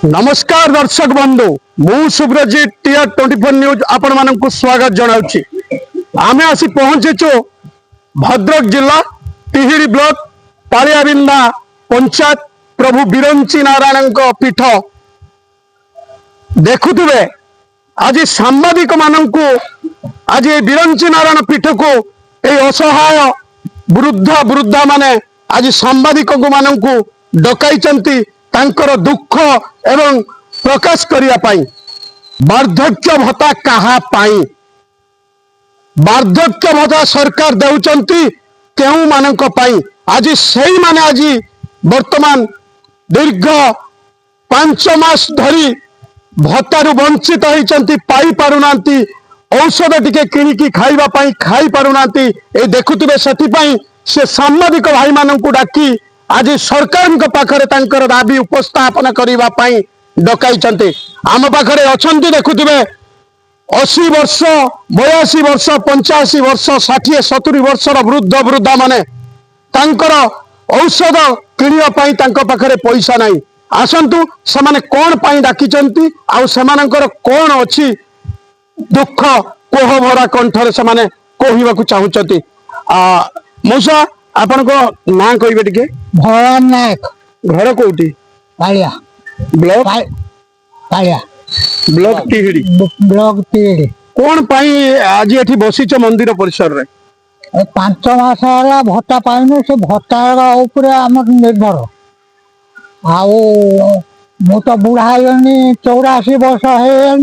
नमस्कार दर्शक बंधु मु सुब्रजीत टीआर 24 न्यूज आपण मानक स्वागत जनाऊँ आम आसी पहुंचीचु भद्रक जिला तिहिड़ी ब्लॉक पालियाबिंदा पंचायत प्रभु बिरंची नारायण पीठ देखुवे आज सांबादिक मानक आज बिरंची नारायण पीठ को यह असहाय वृद्धा वृद्धा माने आज सांबादिक मानक डकाई तांकर दुख एवं प्रकाश करिया पाई वार्धक्य भत्ता कहा पाई वार्धक्य भत्ता सरकार देउचंती केउ मानक पाई आज सही माने आज वर्तमान दीर्घ 5 मास धरी भत्तारु वंचित होइचंती पाई पारुनांती औषध टिके किणिकी खाइबा पाई खाई पारुनांती ए देखुतिबे सती पाई से सांबादिक भाई मानकु डाकी आज सरकार पाखरे तांकर दाबी उपस्थापन करबा पाई डकाई आम पाखरे अछंती देखुतिबे 80 वर्ष 82 वर्ष 85 वर्ष 60 70 वर्षर वृद्ध वृद्धा माने तांकर औषध किणिया पाई तांको पाखरे पैसा नाही आसंतु समाने कोन पाई डाकिचंती आ समानकर कोन अछि दुख कोह भरा कंठरे समाने कहिबाकू चाहुचंती मौसा आपण को ना कहबे टिके भगवान नायक घर कोठी पालिया ब्लॉक पालिया ब्लॉक तिहिड़ी ब्लॉक तिहिड़ी कोन पाई आज एठी बसिच मंदिर परिसर रे 5 मास होला भत्ता पाइनु से भत्ता ऊपर हमर निर्भर आउ मु तो बुढ़ा हेनी 84 वर्ष हे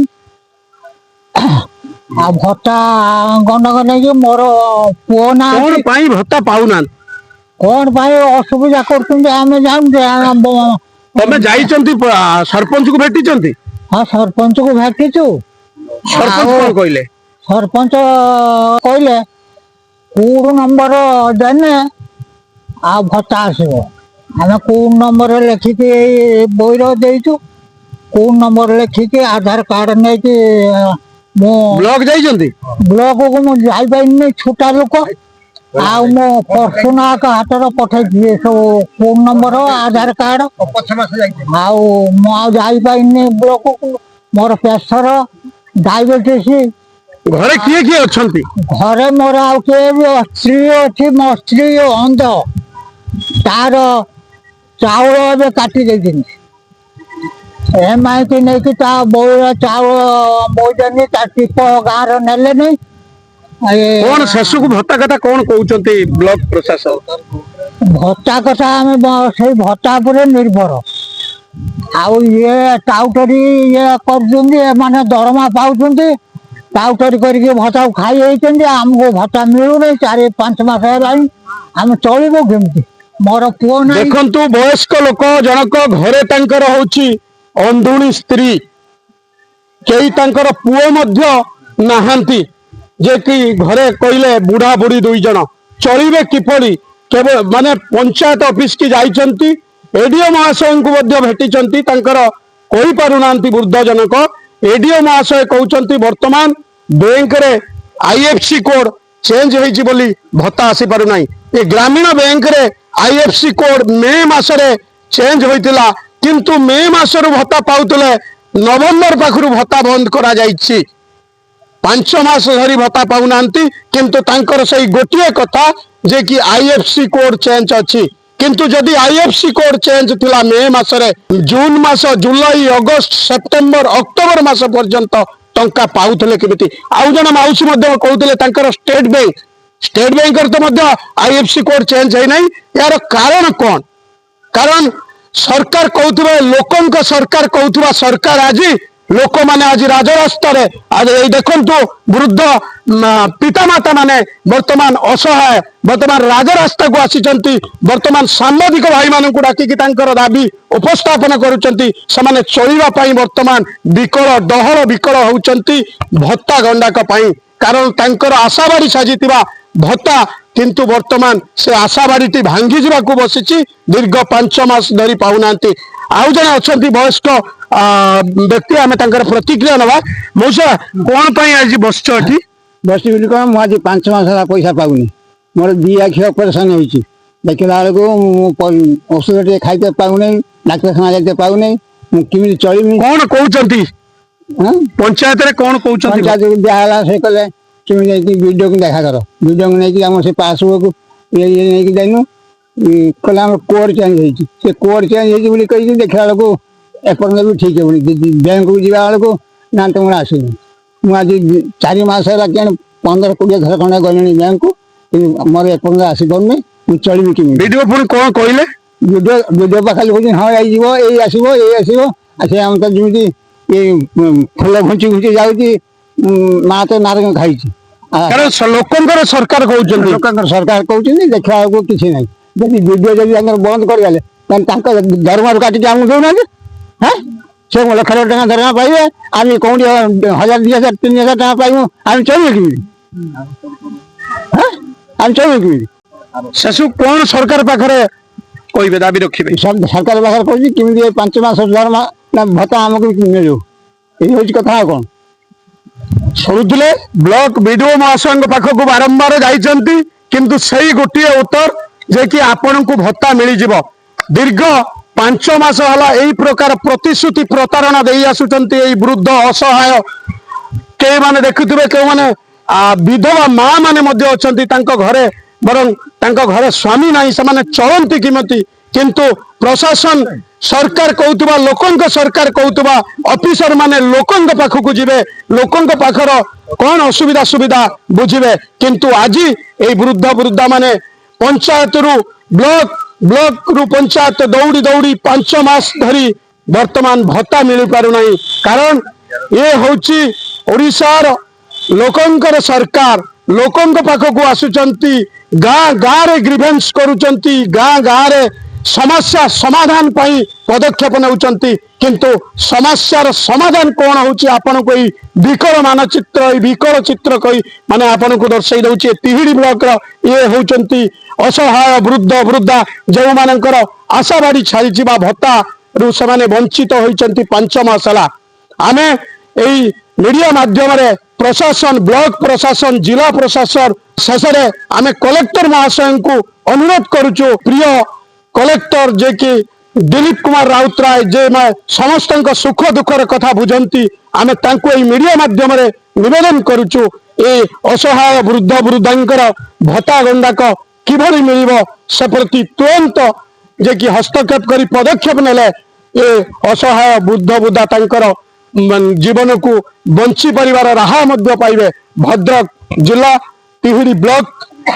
आ भत्ता गंडक नहीं मोर पुओ ना कोन पाई भत्ता पाउनान कौन भाई असुविधा करते आम जान तमे जाइचंती सरपंच को भेटिचंती हाँ सरपंच को भेटिचु सरपंच कोन कहले सरपंच कहले कोड नंबर देने आ भत्ता आसो आम कोड नंबर लिखिकी बोईर देचु कोड नंबर लिखिकी आधार कार्ड नहीं कि ब्लॉक जाइचंती ब्लॉक को मु जाई पाइनी छोटा लोक आ मो पर्सना का हाटर पठाई दिए सब फोन नंबर आधार कार्ड आ मु जाई पाइनी ब्लॉक को मोर प्रेशर डायबिटीज घरे किए किए अछंती घरे मोर आ के स्त्री अछि मो स्त्री अंध तार चाउल ଏବେ काटी ଦେଇଛନ୍ତି एमआई की नहीं कि ता बोरा चाउल बोइदनी ता टिप गाँव नेले नहीं कौन शेष को भत्ता कथा कौन कहते ब्लॉक प्रशासन भत्ता कथा आम से भत्ता पर निर्भर आउ ये टाउटरी ये कर दरमा पाँच टाउटरी करके भत्ता खाई आमको भत्ता मिलू नहीं 4-5 मास है आम चलबो केमती मोर पुओ ना देखंतु वयस्क लोक जनक घरे तांकर होची अंधुणी स्त्री कई तांकर पुओ मध्य नाहांती जे कि घरे कहले बुढ़ा बुढ़ी 2 जन चलिबे किपरि केवल माने पंचायत ऑफिस की जाइचंती एडीओ महाशय को मध्य भेटिचंती तांकर कहि पारुनांती वृद्ध जनक एडीओ महाशय कहउचंती वर्तमान बैंक रे आईएफसी कोड चेंज होईची बोली भत्ता आसी पारु नाही ए ग्रामीण बैंक रे आईएफसी कोड मे मास रे चेंज होइतिला किंतु मे मास रु भत्ता पाउतले नवंबर पाखरु भत्ता बंद करा जाईची 5 मास धरी भत्ता पाउनांती किंतु तांकर सही गोटिए कथा जे कि आईएफसी कोड चेंज अछि किंतु जदि आईएफसी कोड चेंज थिला मे मास रे जून मास जुलाई अगस्त सेप्टेम्बर अक्टोबर मास पर्यंत टंका पाउथले केमिति आउ जण माउसी मध्ये कहउतले तांकर स्टेट बैंक कर तो मध्ये आईएफसी कोड चेंज है नहीं यार कारण कोन कारण सरकार कहउथबे लोकंक सरकार कहउथबा सरकार आज लोक माने आज राजरास्ता रे आज देखंतु वृद्ध पिता माता माने वर्तमान असहाय वर्तमान राजरास्ता को आसीचंती वर्तमान सांबादिक भाई मानन को डाकी कि तांकर दाबी उपस्थापन करूचंती समाने चलिबा पाई वर्तमान विकल डहर विकल होउचंती भत्ता गंडाक पाई कारण तांकर आशाबाड़ी साजितिबा भत्ता किंतु वर्तमान से आशाबाड़ी भांगी जावाक बसी दीर्घ 5 मास धरी पाउनांती आउ जने अछंती वयस्क व्यक्ति आम प्रतिक्रिया नवा मौसा कौन आज बस बस आज 5 मास पैसा पाऊनी मोर 2 आखि ऑपरेशन होती देखला बेलू औषध टे खाइते पाऊनी डाक्तरखाना जाते पाऊनी ମୁଁ କେମିତି ଚଳିବି? କଣ କହୁଛନ୍ତି ପଞ୍ଚାୟତରେ, କଣ କହୁଛନ୍ତି? ପଞ୍ଚାୟତକୁ ଦିଆହେଲା, ସେ କଲେ କେମିତି ଯାଇକି ବିଡ଼ିଓକୁ ଦେଖା କର। ବିଡ଼ିଓକୁ ନେଇକି ଆମର ସେ ପାସବୁକ୍ ଇଏ ନେଇକି ଯାଇନୁ, କହିଲେ ଆମର କୋଡ୍ ଚେଞ୍ଜ ହେଇଛି। ସେ କୋଡ୍ ଚେଞ୍ଜ ହେଇଛି ବୋଲି କହିକି ଦେଖିଲା ବେଳକୁ ଏପର୍ଯ୍ୟନ୍ତ ବି ଠିକ୍ ହେଉନି। ବ୍ୟାଙ୍କକୁ ଯିବା ବେଳକୁ ନା ତୁମର ଆସିନି। ମୁଁ ଆଜି 4 ମାସ ହେଲା କେଣେ 15-20 ଥର ଖଣ୍ଡେ ଗଲିଣି ବ୍ୟାଙ୍କକୁ, କିନ୍ତୁ ମୋର ଏପର୍ଯ୍ୟନ୍ତ ଆସିପାରୁନି। ମୁଁ ଚଳିବି କେମିତି? ବିଡିଓ ପୁଣି କଣ କହିଲେ? ବିଡ଼ିଓ ପା ଖାଲି କହୁଛନ୍ତି ହଁ ଏଇ ଯିବ, ଏଇ ଆସିବ, ଏଇ ଆସିବ। ଆଉ ସେ ଆମେ ତ ଯେମିତି ଫୁଲ ଘୁଞ୍ଚି ଘୁଞ୍ଚି ଯାଉଛି, ମା ତ ନାରଙ୍ଗ ଖାଇଛି। କାରଣ ଲୋକଙ୍କର ସରକାର କହୁଛନ୍ତି। ଲୋକଙ୍କର ସରକାର କହୁଛନ୍ତି, ଦେଖିଲା ବେଳକୁ କିଛି ନାହିଁ। ଯଦି ବିଡ଼ିଓ ଯଦି ତାଙ୍କର ବନ୍ଦ କରିଗଲେ, ତାହେଲେ ତାଙ୍କ ଦରମାରୁ କାଟିକି ଆମକୁ ଦେଉନାହାନ୍ତି। ସେ ଲକ୍ଷ ଲକ୍ଷ ଟଙ୍କା ଦରମା ପାଇବେ, ଆମେ କୋଉଠି 1000, 2000, 3000 ଟଙ୍କା ପାଇବୁ, ଆମେ ଚଳିବୁ କେମିତି? ଆମେ ଚଳିବୁ କେମିତି? ସେସବୁ କଣ ସରକାର ପାଖରେ କହିବେ, ଦାବି ରଖିବେ? ସରକାର ପାଖରେ କହୁଛି କେମିତି 5 ମାସ ଦରମା ନା ଭତ୍ତା ଆମକୁ ମିଳୁ। ଏଇ ହଉଛି କଥା। ଆଉ କଣ ଶୁଣୁଥିଲେ? ବ୍ଲକ ବିଡିଓ ମହାଶୟଙ୍କ ପାଖକୁ ବାରମ୍ବାର ଯାଇଛନ୍ତି, କିନ୍ତୁ ସେଇ ଗୋଟିଏ ଉତ୍ତର ଯେ କି ଆପଣଙ୍କୁ ଭତ୍ତା ମିଳିଯିବ। ଦୀର୍ଘ 5 ମାସ ହେଲା ଏଇ ପ୍ରକାର ପ୍ରତିଶ୍ରୁତି ପ୍ରତାରଣା ଦେଇ ଆସୁଛନ୍ତି ଏଇ ବୃଦ୍ଧ ଅସହାୟ। କେଉଁମାନେ ଦେଖୁଥିବେ, କେଉଁମାନେ ବିଧବା ମା ମାନେ ମଧ୍ୟ ଅଛନ୍ତି, ତାଙ୍କ ଘରେ ବରଂ ତାଙ୍କ ଘରେ ସ୍ୱାମୀ ନାହିଁ, ସେମାନେ ଚଳନ୍ତି କେମିତି? କିନ୍ତୁ ପ୍ରଶାସନ, ସରକାର କହୁଥିବା, ଲୋକଙ୍କ ସରକାର କହୁଥିବା ଅଫିସର ମାନେ ଲୋକଙ୍କ ପାଖକୁ ଯିବେ, ଲୋକଙ୍କ ପାଖର କଣ ଅସୁବିଧା ସୁବିଧା ବୁଝିବେ। କିନ୍ତୁ ଆଜି ଏଇ ବୃଦ୍ଧ ବୃଦ୍ଧା ମାନେ ପଞ୍ଚାୟତରୁ ବ୍ଲକରୁ ପଞ୍ଚାୟତ ଦୌଡ଼ି ଦୌଡ଼ି 5 ମାସ ଧରି ବର୍ତ୍ତମାନ ଭତ୍ତା ମିଳିପାରୁନାହିଁ। କାରଣ ଏ ହଉଛି ଓଡ଼ିଶାର ଲୋକଙ୍କର ସରକାର। ଲୋକଙ୍କ ପାଖକୁ ଆସୁଛନ୍ତି, ଗାଁ ଗାଁରେ ଗ୍ରିଭେନ୍ସ କରୁଛନ୍ତି, ଗାଁ ଗାଁରେ ସମସ୍ୟା ସମାଧାନ ପାଇଁ ପଦକ୍ଷେପ ନେଉଛନ୍ତି। କିନ୍ତୁ ସମସ୍ୟାର ସମାଧାନ କଣ ହଉଛି ଆପଣଙ୍କୁ ଏଇ ବିକଳ ମାନଚିତ୍ର, ଏଇ ବିକଳ ଚିତ୍ର କହି ମାନେ ଆପଣଙ୍କୁ ଦର୍ଶାଇ ଦଉଛି। ତିହିଡି ବ୍ଲକର ଇଏ ହଉଛନ୍ତି ଅସହାୟ ବୃଦ୍ଧ ବୃଦ୍ଧା, ଯେଉଁମାନଙ୍କର ଆଶା ବାଡ଼ି ଛାଡ଼ିଛି ବା ଭତ୍ତାରୁ ସେମାନେ ବଞ୍ଚିତ ହୋଇଛନ୍ତି 5 ମାସ ହେଲା। ଆମେ ଏଇ ମିଡିଆ ମାଧ୍ୟମରେ ପ୍ରଶାସନ, ବ୍ଲକ ପ୍ରଶାସନ, ଜିଲ୍ଲା ପ୍ରଶାସନ, ଶେଷରେ ଆମେ କଲେକ୍ଟର ମହାଶୟଙ୍କୁ ଅନୁରୋଧ କରୁଛୁ, ପ୍ରିୟ କଲେକ୍ଟର ଯେ କି ଦିଲ୍ଲୀପ କୁମାର ରାଉତରାୟ, ଯେ ସମସ୍ତଙ୍କ ସୁଖ ଦୁଃଖର କଥା ବୁଝନ୍ତି, ଆମେ ତାଙ୍କୁ ଏଇ ମିଡିଆ ମାଧ୍ୟମରେ ନିବେଦନ କରୁଛୁ, ଏ ଅସହାୟ ବୃଦ୍ଧ ବୃଦ୍ଧାଙ୍କର ଭତ୍ତା ଗଣ୍ଡାକ କିଭଳି ମିଳିବ ସେ ପ୍ରତି ତୁରନ୍ତ ଯେ କି ହସ୍ତକ୍ଷେପ କରି ପଦକ୍ଷେପ ନେଲେ ଏ ଅସହାୟ ବୃଦ୍ଧ ବୃଦ୍ଧା ତାଙ୍କର ଜୀବନକୁ ବଞ୍ଚି ପାରିବାର ରାହା ମଧ୍ୟ ପାଇବେ। ଭଦ୍ରକ ଜିଲ୍ଲା ତିହିଡି ବ୍ଲକ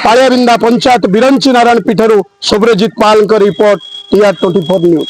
ପାଳିଆବିନ୍ଦା ପଞ୍ଚାୟତ ବିରଞ୍ଚି ନାରାୟଣ ପୀଠରୁ ସୁବ୍ରଜିତ ପାଲଙ୍କ ରିପୋର୍ଟ, TR24 ନ୍ୟୁଜ।